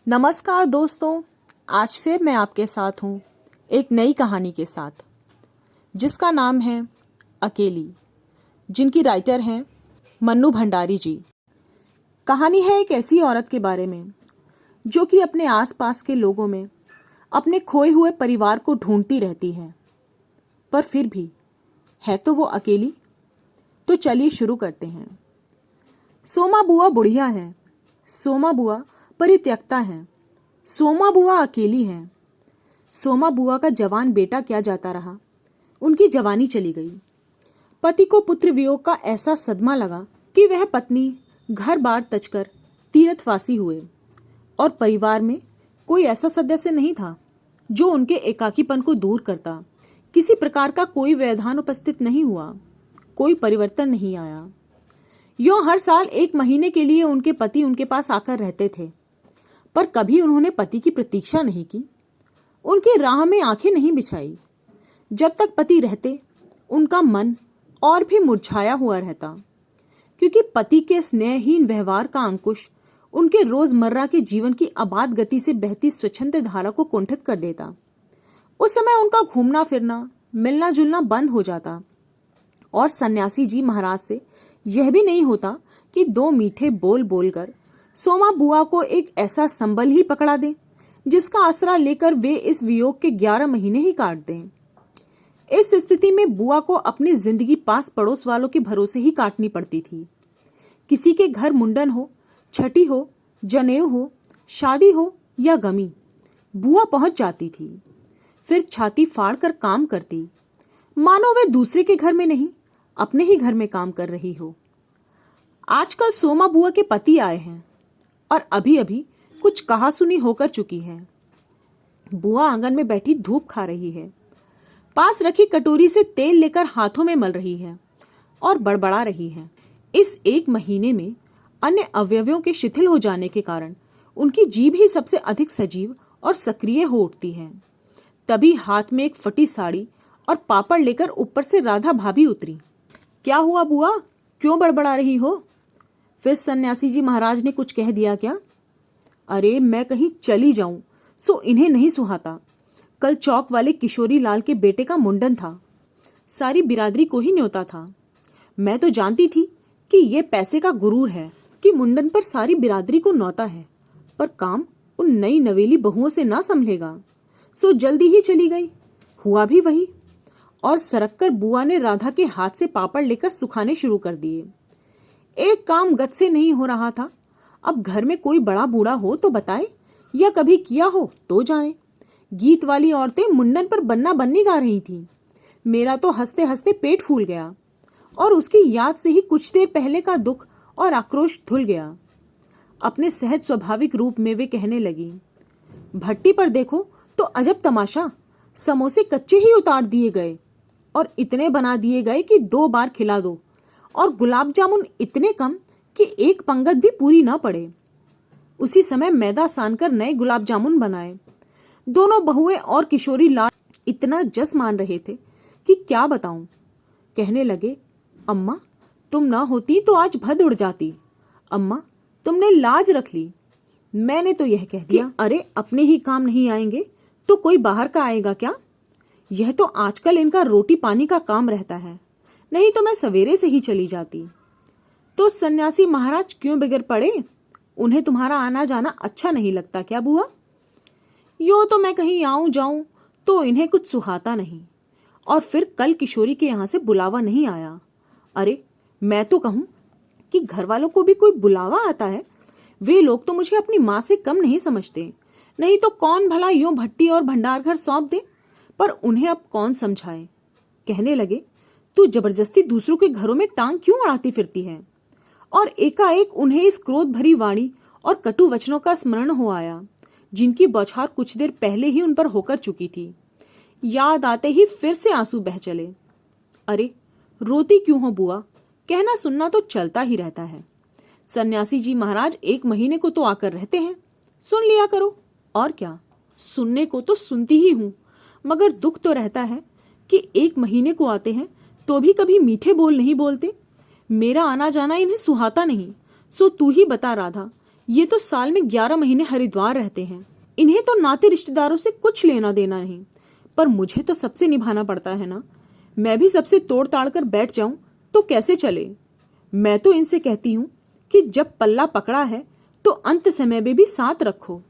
नमस्कार दोस्तों, आज फिर मैं आपके साथ हूँ एक नई कहानी के साथ जिसका नाम है अकेली, जिनकी राइटर हैं मन्नू भंडारी जी। कहानी है एक ऐसी औरत के बारे में जो कि अपने आसपास के लोगों में अपने खोए हुए परिवार को ढूंढती रहती है, पर फिर भी है तो वो अकेली। तो चलिए शुरू करते हैं। सोमा बुआ बुढ़िया है, सोमा बुआ परित्यक्ता है, सोमा बुआ अकेली हैं। सोमा बुआ का जवान बेटा क्या जाता रहा, उनकी जवानी चली गई। पति को पुत्र वियोग का ऐसा सदमा लगा कि वह पत्नी घर बार तजकर तीर्थवासी हुए और परिवार में कोई ऐसा सदस्य नहीं था जो उनके एकाकीपन को दूर करता। किसी प्रकार का कोई व्यवधान उपस्थित नहीं हुआ, कोई परिवर्तन नहीं आया। यूं हर साल 1 महीने के लिए उनके पति उनके पास आकर रहते थे, पर कभी उन्होंने पति की प्रतीक्षा नहीं की, उनकी राह में आंखें नहीं बिछाई। जब तक पति रहते उनका मन और भी मुरझाया हुआ रहता, क्योंकि पति के स्नेहहीन व्यवहार का अंकुश उनके रोजमर्रा के जीवन की अबाध गति से बहती स्वच्छंद धारा को कुंठित कर देता। उस समय उनका घूमना फिरना, मिलना जुलना बंद हो जाता और सन्यासी जी महाराज से यह भी नहीं होता कि 2 मीठे बोल बोलकर सोमा बुआ को एक ऐसा संबल ही पकड़ा दें जिसका आसरा लेकर वे इस वियोग के 11 महीने ही काट दें। इस स्थिति में बुआ को अपनी जिंदगी पास पड़ोस वालों के भरोसे ही काटनी पड़ती थी। किसी के घर मुंडन हो, छठी हो, जनेऊ हो, शादी हो या गमी, बुआ पहुंच जाती थी। फिर छाती फाड़ कर काम करती, मानो वे दूसरे के घर में नहीं अपने ही घर में काम कर रही हो। आजकल सोमा बुआ के पति आए हैं और अभी अभी कुछ कहासुनी होकर चुकी है। बुआ आंगन में बैठी धूप खा रही है, पास रखी कटोरी से तेल लेकर हाथों में मल रही है और बड़बड़ा रही है। इस 1 महीने में अन्य अवयवों के शिथिल हो जाने के कारण उनकी जीभ ही सबसे अधिक सजीव और सक्रिय हो उठती है। तभी हाथ में एक फटी साड़ी और पापड़ लेकर ऊपर से राधा भाभी उतरी। क्या हुआ बुआ, क्यों बड़बड़ा रही हो? फिर सन्यासी जी महाराज ने कुछ कह दिया क्या? अरे मैं कहीं चली जाऊं सो इन्हें नहीं सुहाता। कल चौक वाले किशोरी लाल के बेटे का मुंडन था, सारी बिरादरी को ही न्योता था। मैं तो जानती थी कि ये पैसे का गुरूर है कि मुंडन पर सारी बिरादरी को न्योता है, पर काम उन नई नवेली बहुओं से ना संभलेगा, सो जल्दी ही चली गई। हुआ भी वही, और सरक कर बुआ ने राधा के हाथ से पापड़ लेकर सुखाने शुरू कर दिए। एक काम गत से नहीं हो रहा था। अब घर में कोई बड़ा बूढ़ा हो तो बताए, या कभी किया हो तो जाने। गीत वाली औरतें मुंडन पर बन्ना बन्नी गा रही थीं। मेरा तो हंसते हंसते पेट फूल गया और उसकी याद से ही कुछ देर पहले का दुख और आक्रोश धुल गया। अपने सहज स्वाभाविक रूप में वे कहने लगी, भट्टी पर देखो तो अजब तमाशा, समोसे कच्चे ही उतार दिए गए और इतने बना दिए गए कि 2 बार खिला दो, और गुलाब जामुन इतने कम कि एक पंगत भी पूरी ना पड़े। उसी समय मैदा सानकर नए गुलाब जामुन बनाए। दोनों बहुएं और किशोरी लाल इतना जस मान रहे थे कि क्या बताऊं। कहने लगे, अम्मा तुम ना होती तो आज भद उड़ जाती। अम्मा तुमने लाज रख ली। मैंने तो यह कह दिया, अरे अपने ही काम नहीं आएंगे तो कोई बाहर का आएगा क्या? यह तो आजकल इनका रोटी पानी का काम रहता है, नहीं तो मैं सवेरे से ही चली जाती। तो सन्यासी महाराज क्यों बिगड़ पड़े? उन्हें तुम्हारा आना जाना अच्छा नहीं लगता क्या बुआ? यो तो मैं कहीं आऊं जाऊं तो इन्हें कुछ सुहाता नहीं, और फिर कल किशोरी के यहाँ से बुलावा नहीं आया। अरे मैं तो कहूं कि घर वालों को भी कोई बुलावा आता है। वे लोग तो मुझे अपनी माँ से कम नहीं समझते, नहीं तो कौन भला यूं भट्टी और भंडार घर सौंप दे। पर उन्हें अब कौन समझाए। कहने लगे, तू जबरदस्ती दूसरों के घरों में टांग क्यों अड़ाती फिरती है? और एकाएक उन्हें इस क्रोध भरी वाणी और कटु वचनों का स्मरण हो आया, जिनकी बौछार कुछ देर पहले ही उन पर होकर चुकी थी। याद आते ही फिर से आंसू बह चले। अरे रोती क्यों हो बुआ, कहना सुनना तो चलता ही रहता है। सन्यासी जी महाराज 1 महीने को तो आकर रहते हैं, सुन लिया करो। और क्या, सुनने को तो सुनती ही हूं, मगर दुख तो रहता है कि 1 महीने को आते हैं तो भी कभी मीठे बोल नहीं बोलते। मेरा आना जाना इन्हें सुहाता नहीं। सो तू ही बता राधा ये तो साल में 11 महीने हरिद्वार रहते हैं, इन्हें तो नाते रिश्तेदारों से कुछ लेना देना नहीं, पर मुझे तो सबसे निभाना पड़ता है ना। मैं भी सबसे तोड़ ताड़ कर बैठ जाऊं तो कैसे चले। मैं तो इनसे कहती हूँ कि जब पल्ला पकड़ा है तो अंत समय में भी साथ रखो।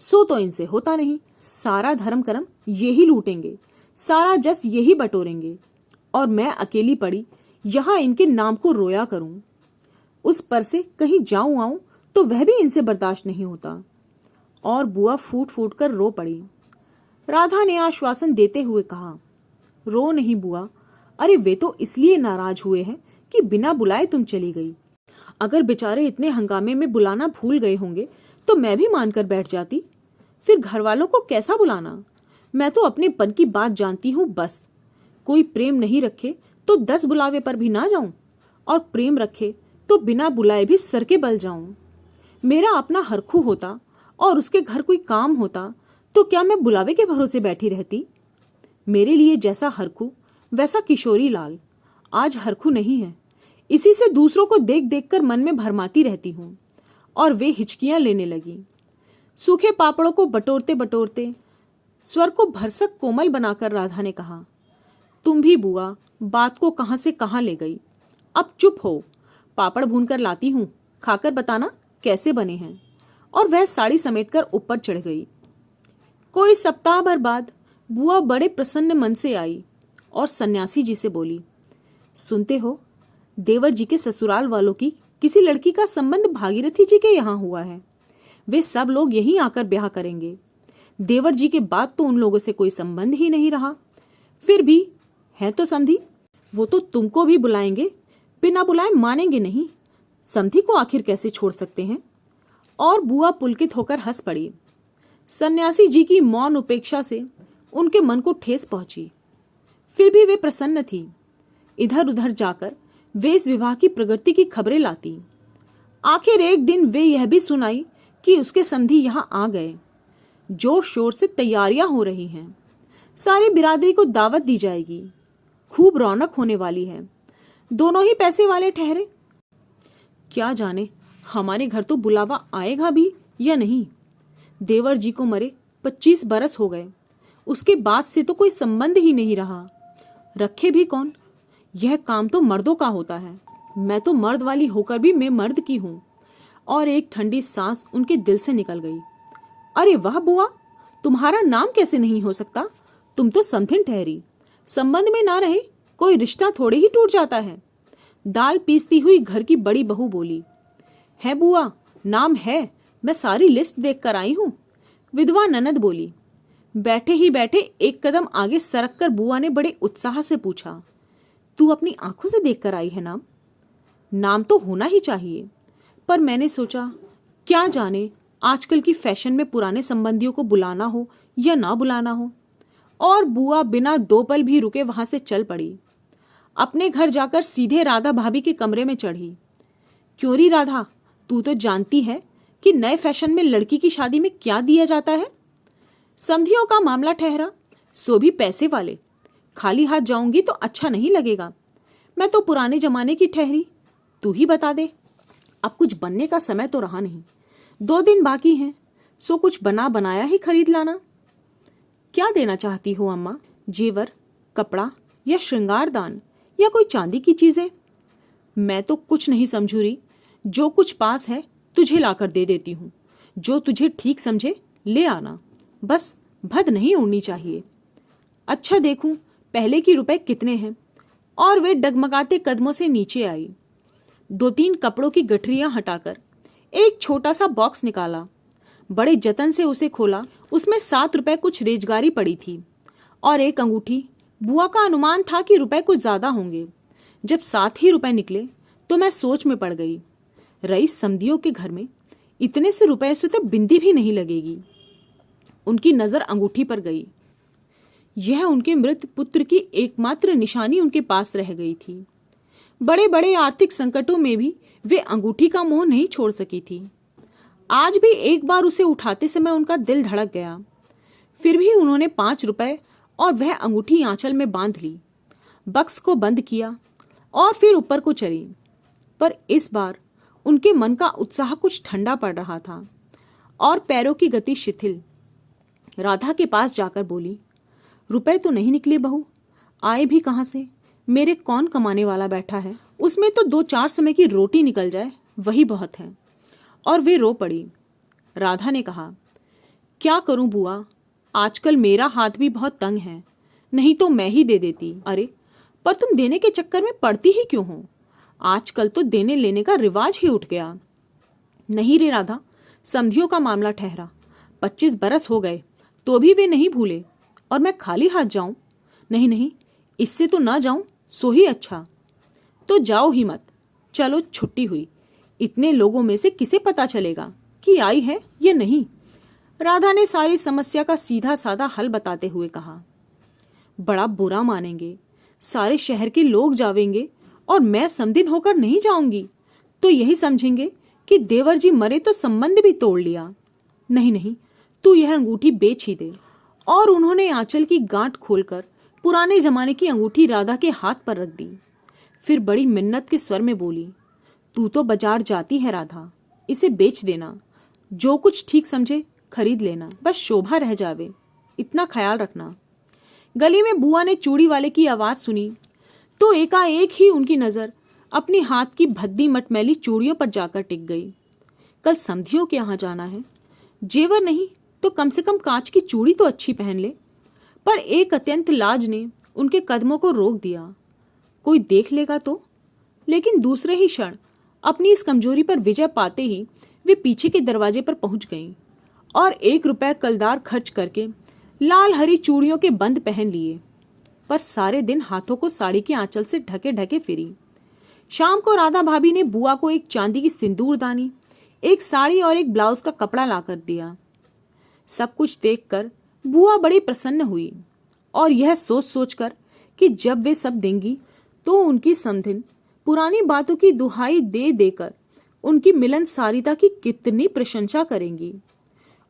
सो तो इनसे होता नहीं। सारा धर्म कर्म यही लूटेंगे, सारा जस यही बटोरेंगे, और मैं अकेली पड़ी यहाँ इनके नाम को रोया करूं। उस पर से कहीं जाऊं आऊं तो वह भी इनसे बर्दाश्त नहीं होता। और बुआ फूट फूट कर रो पड़ी। राधा ने आश्वासन देते हुए कहा, रो नहीं बुआ, अरे वे तो इसलिए नाराज हुए हैं कि बिना बुलाए तुम चली गई। अगर बेचारे इतने हंगामे में बुलाना भूल गए होंगे तो मैं भी मानकर बैठ जाती। फिर घर वालों को कैसा बुलाना। मैं तो अपने पन की बात जानती हूँ बस। कोई प्रेम नहीं रखे तो 10 बुलावे पर भी ना जाऊं, और प्रेम रखे तो बिना बुलाए भी सर के बल जाऊं। मेरा अपना हरखू होता और उसके घर कोई काम होता तो क्या मैं बुलावे के भरोसे बैठी रहती। मेरे लिए जैसा हरखू वैसा किशोरी लाल। आज हरखू नहीं है, इसी से दूसरों को देख देख कर मन में भरमाती रहती हूँ। और वे हिचकियां लेने लगी। सूखे पापड़ों को बटोरते बटोरते स्वर को भरसक कोमल बनाकर राधा ने कहा, तुम भी बुआ बात को कहां से कहां ले गई। अब चुप हो, पापड़ भून कर लाती हूं, खाकर बताना कैसे बने हैं। और वह साड़ी समेटकर ऊपर चढ़ गई। कोई सप्ताह भर बाद बुआ बड़े प्रसन्न मन से आई और सन्यासी जी से बोली, सुनते हो, देवर जी के ससुराल वालों की किसी लड़की का संबंध भागीरथी जी के यहाँ हुआ है। वे सब लोग यहीं आकर ब्याह करेंगे। देवर जी के बाद तो उन लोगों से कोई संबंध ही नहीं रहा। फिर भी है तो समधी, वो तो तुमको भी बुलाएंगे, बिना बुलाए मानेंगे नहीं। समधी को आखिर कैसे छोड़ सकते हैं। और बुआ पुलकित होकर हंस पड़ी। सन्यासी जी की मौन उपेक्षा से उनके मन को ठेस पहुंची। फिर भी वे प्रसन्न थी। इधर उधर जाकर वे इस विवाह की प्रगति की खबरें लाती। आखिर एक दिन वे यह भी सुनाई कि उसके संधी यहाँ आ गए। जोर शोर से तैयारियां हो रही हैं। सारी बिरादरी को दावत दी जाएगी। खूब रौनक होने वाली है। दोनों ही पैसे वाले ठहरे। क्या जाने हमारे घर तो बुलावा आएगा भी या नहीं। देवर जी को मरे 25 बरस हो गए। उसके बाद से तो कोई संबंध ही नहीं रहा। रखे भी कौन। यह काम तो मर्दों का होता है। मैं तो मर्द वाली होकर भी मैं मर्द की हूं। और एक ठंडी सांस उनके दिल से निकल गई। अरे वाह बुआ, तुम्हारा नाम कैसे नहीं हो सकता। तुम तो समथिन ठहरी। संबंध में ना रहे कोई रिश्ता थोड़े ही टूट जाता है। दाल पीसती हुई घर की बड़ी बहू बोली, है बुआ, नाम है, मैं सारी लिस्ट देख कर आई हूं। विधवा ननद बोली। बैठे ही बैठे एक कदम आगे सरक कर बुआ ने बड़े उत्साह से पूछा, तू अपनी आंखों से देख कर आई है नाम। नाम तो होना ही चाहिए, पर मैंने सोचा क्या जाने आजकल की फैशन में पुराने संबंधियों को बुलाना हो या ना बुलाना हो। और बुआ बिना 2 पल भी रुके वहां से चल पड़ी। अपने घर जाकर सीधे राधा भाभी के कमरे में चढ़ी। क्यों री राधा, तू तो जानती है कि नए फैशन में लड़की की शादी में क्या दिया जाता है। समधियों का मामला ठहरा, सो भी पैसे वाले। खाली हाथ जाऊंगी तो अच्छा नहीं लगेगा। मैं तो पुराने जमाने की ठहरी। तू ही बता दे। अब कुछ बनने का समय तो रहा नहीं। 2 दिन बाकी हैं, सो कुछ बना बनाया ही खरीद लाना। क्या देना चाहती हो अम्मा, जेवर, कपड़ा या श्रृंगार दान या कोई चांदी की चीजें। मैं तो कुछ नहीं समझू रही। जो कुछ पास है तुझे लाकर दे देती हूँ। जो तुझे ठीक समझे ले आना, बस भद नहीं उड़नी चाहिए। अच्छा देखूं पहले की रुपए कितने हैं। और वे डगमगाते कदमों से नीचे आई। 2-3 कपड़ों की गठरियां हटाकर एक छोटा सा बॉक्स निकाला। बड़े जतन से उसे खोला। उसमें 7 रुपए कुछ रेजगारी पड़ी थी और एक अंगूठी। बुआ का अनुमान था कि रुपए कुछ ज्यादा होंगे। जब 7 ही रुपए निकले तो मैं सोच में पड़ गई। रईस समधियों के घर में इतने से रुपए से तो बिंदी भी नहीं लगेगी। उनकी नजर अंगूठी पर गई। यह उनके मृत पुत्र की एकमात्र निशानी उनके पास रह गई थी। बड़े बड़े आर्थिक संकटों में भी वे अंगूठी का मोह नहीं छोड़ सकी थी। आज भी एक बार उसे उठाते समय उनका दिल धड़क गया। फिर भी उन्होंने 5 रुपए और वह अंगूठी आंचल में बांध ली। बक्स को बंद किया और फिर ऊपर को चली। पर इस बार उनके मन का उत्साह कुछ ठंडा पड़ रहा था और पैरों की गति शिथिल। राधा के पास जाकर बोली, रुपए तो नहीं निकले बहू, आए भी कहाँ से? मेरे कौन कमाने वाला बैठा है? उसमें तो 2-4 समय की रोटी निकल जाए वही बहुत है। और वे रो पड़ी। राधा ने कहा, क्या करूं बुआ, आजकल मेरा हाथ भी बहुत तंग है, नहीं तो मैं ही दे देती। अरे पर तुम देने के चक्कर में पड़ती ही क्यों हो? आजकल तो देने लेने का रिवाज ही उठ गया। नहीं रे राधा, समधियों का मामला ठहरा, 25 बरस हो गए तो भी वे नहीं भूले, और मैं खाली हाथ जाऊं? नहीं नहीं, इससे तो ना जाऊं सो ही अच्छा। तो जाओ ही मत, चलो छुट्टी हुई, इतने लोगों में से किसे पता चलेगा कि आई है या नहीं? राधा ने सारी समस्या का सीधा साधा हल बताते हुए कहा। बड़ा बुरा मानेंगे, सारे शहर के लोग जावेंगे और मैं समधिन होकर नहीं जाऊंगी तो यही समझेंगे कि देवर जी मरे तो संबंध भी तोड़ लिया। नहीं नहीं, तू यह अंगूठी बेच ही दे। और उन्होंने आंचल की गांठ खोलकर पुराने जमाने की अंगूठी राधा के हाथ पर रख दी। फिर बड़ी मिन्नत के स्वर में बोली, तू तो बाजार जाती है राधा, इसे बेच देना, जो कुछ ठीक समझे खरीद लेना, बस शोभा रह जावे, इतना ख्याल रखना। गली में बुआ ने चूड़ी वाले की आवाज सुनी तो एकाएक ही उनकी नजर अपनी हाथ की भद्दी मटमैली चूड़ियों पर जाकर टिक गई। कल समधियों के यहाँ जाना है, जेवर नहीं तो कम से कम कांच की चूड़ी तो अच्छी पहन ले। पर एक अत्यंत लाज ने उनके कदमों को रोक दिया। कोई देख लेगा तो? लेकिन दूसरे ही क्षण अपनी इस कमजोरी पर विजय पाते ही वे पीछे के दरवाजे पर पहुंच गईं और 1 रुपया कलदार खर्च करके लाल हरी चूड़ियों के बंद पहन लिए। पर सारे दिन हाथों को साड़ी के आंचल से ढके ढके फिरी। शाम को राधा भाभी ने बुआ को एक चांदी की सिंदूरदानी, एक साड़ी और एक ब्लाउज का कपड़ा लाकर दिया। सब कुछ देखकर बुआ बड़ी प्रसन्न हुई और यह सोच सोचकर कि जब वे सब देंगी तो उनकी समधिन पुरानी बातों की दुहाई दे देकर उनकी मिलनसारिता की कितनी प्रशंसा करेंगी,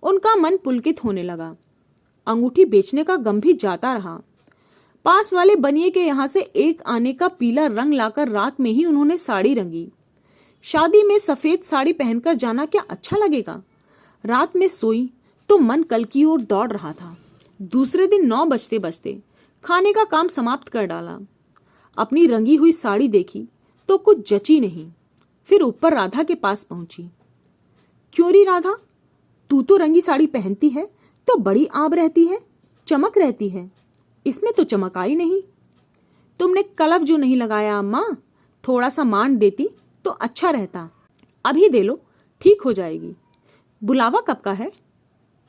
उनका मन पुलकित होने लगा। अंगूठी बेचने का गम भी जाता रहा। पास वाले बनिए के यहाँ से एक आने का पीला रंग लाकर रात में ही उन्होंने साड़ी रंगी। शादी में सफेद साड़ी पहनकर जाना क्या अच्छा लगेगा? रात में सोई तो मन कल की ओर दौड़ रहा था। दूसरे दिन 9 बजते बजते खाने का काम समाप्त कर डाला। अपनी रंगी हुई साड़ी देखी तो कुछ जची नहीं। फिर ऊपर राधा के पास पहुंची। क्यों री राधा, तू तो रंगी साड़ी पहनती है तो बड़ी आब रहती है, चमक रहती है, इसमें तो चमक आई नहीं। तुमने कलफ जो नहीं लगाया अम्मा, थोड़ा सा मान देती तो अच्छा रहता। अभी दे लो, ठीक हो जाएगी। बुलावा कब का है?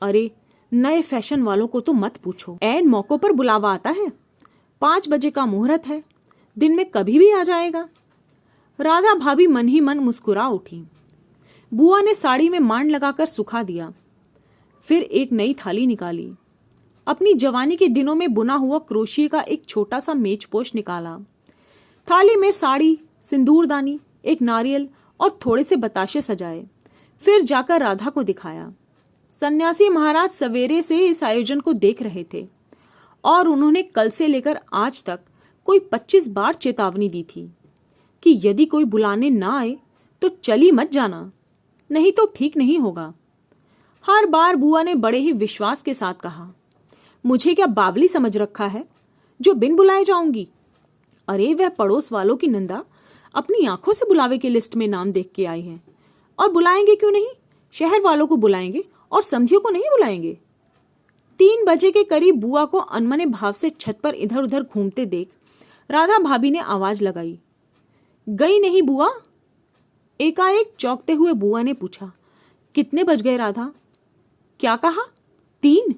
अरे नए फैशन वालों को तो मत पूछो, ऐन मौकों पर बुलावा आता है। 5 बजे का मुहूर्त है, दिन में कभी भी आ जाएगा। राधा भाभी मन ही मन मुस्कुरा उठी। बुआ ने साड़ी में मान लगाकर सुखा दिया। फिर एक नई थाली निकाली। अपनी जवानी के दिनों में बुना हुआ क्रोशिये का एक छोटा सा मेजपोश निकाला। थाली में साड़ी, सिंदूरदानी, एक नारियल और थोड़े से बताशे सजाए। फिर जाकर राधा को दिखाया। सन्यासी महाराज सवेरे से इस आयोजन को देख रहे थे और उन्होंने कल से लेकर आज तक कोई 25 बार चेतावनी दी थी कि यदि कोई बुलाने ना आए तो चली मत जाना, नहीं तो ठीक नहीं होगा। हर बार बुआ ने बड़े ही विश्वास के साथ कहा, मुझे क्या बावली समझ रखा है जो बिन बुलाए जाऊंगी? अरे वह पड़ोस वालों की नंदा अपनी आंखों से बुलावे के लिस्ट में नाम देख के आई है, और बुलाएंगे क्यों नहीं? शहर वालों को बुलाएंगे और समझियों को नहीं बुलाएंगे। 3 बजे के करीब बुआ को अनमने भाव से छत पर इधर उधर घूमते देख राधा भाभी ने आवाज लगाई, गई नहीं बुआ? एकाएक चौंकते हुए बुआ ने पूछा, कितने बज गए राधा? क्या कहा? 3?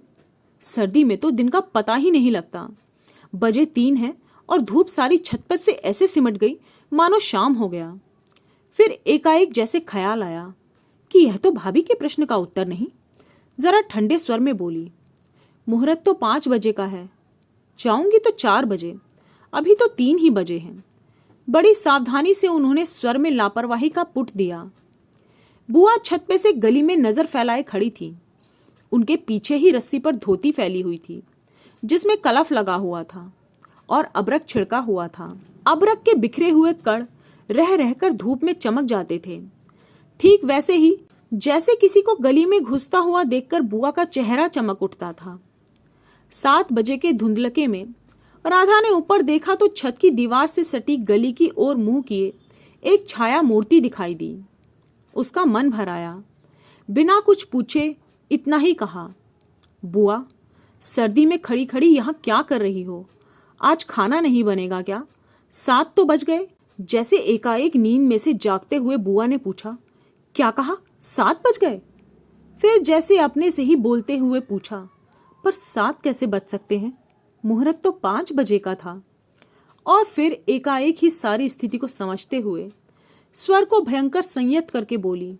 सर्दी में तो दिन का पता ही नहीं लगता। बजे 3 है और धूप सारी छत पर से ऐसे सिमट गई मानो शाम हो गया। फिर एकाएक जैसे ख्याल आया कि यह तो भाभी के प्रश्न का उत्तर नहीं। जरा ठंडे स्वर में बोली, मुहूर्त तो 5 बजे का है, जाऊंगी तो 4 बजे, अभी तो 3 ही बजे हैं। बड़ी सावधानी से उन्होंने स्वर में लापरवाही का पुट दिया। बुआ छत पे से गली में नजर फैलाए खड़ी थी। उनके पीछे ही रस्सी पर धोती फैली हुई थी जिसमें कलफ लगा हुआ था और अबरक छिड़का हुआ था। अबरक के बिखरे हुए कण रह रहकर धूप में चमक जाते थे। ठीक वैसे ही जैसे किसी को गली में घुसता हुआ देखकर बुआ का चेहरा चमक उठता था। 7 बजे के धुंधलके में राधा ने ऊपर देखा तो छत की दीवार से सटी गली की ओर मुंह किए एक छाया मूर्ति दिखाई दी। उसका मन भर आया। बिना कुछ पूछे इतना ही कहा, बुआ, सर्दी में खड़ी खड़ी यहाँ क्या कर रही हो? आज खाना नहीं बनेगा क्या? 7 तो बज गए। जैसे एकाएक नींद में से जागते हुए बुआ ने पूछा, क्या कहा? 7 बज गए? फिर जैसे अपने से ही बोलते हुए पूछा, पर 7 कैसे बज सकते हैं? मुहूर्त तो 5 बजे का था। और फिर एकाएक ही सारी स्थिति को समझते हुए स्वर को भयंकर संयत करके बोली,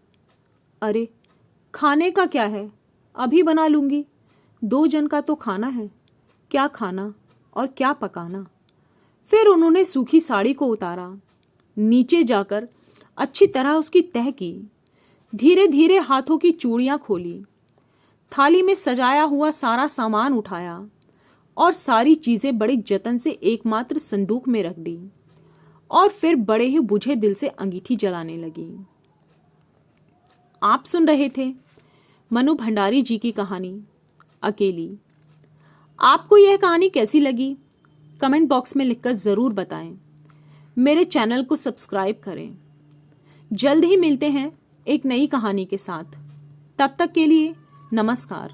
अरे खाने का क्या है, अभी बना लूंगी। 2 जन का तो खाना है, क्या खाना और क्या पकाना। फिर उन्होंने सूखी साड़ी को उतारा, नीचे जाकर अच्छी तरह उसकी तह की, धीरे धीरे हाथों की चूड़ियां खोली, थाली में सजाया हुआ सारा सामान उठाया और सारी चीजें बड़े जतन से एकमात्र संदूक में रख दी और फिर बड़े ही बुझे दिल से अंगीठी जलाने लगी। आप सुन रहे थे मनु भंडारी जी की कहानी अकेली। आपको यह कहानी कैसी लगी कमेंट बॉक्स में लिखकर ज़रूर बताएं। मेरे चैनल को सब्सक्राइब करें। जल्द ही मिलते हैं एक नई कहानी के साथ। तब तक के लिए नमस्कार।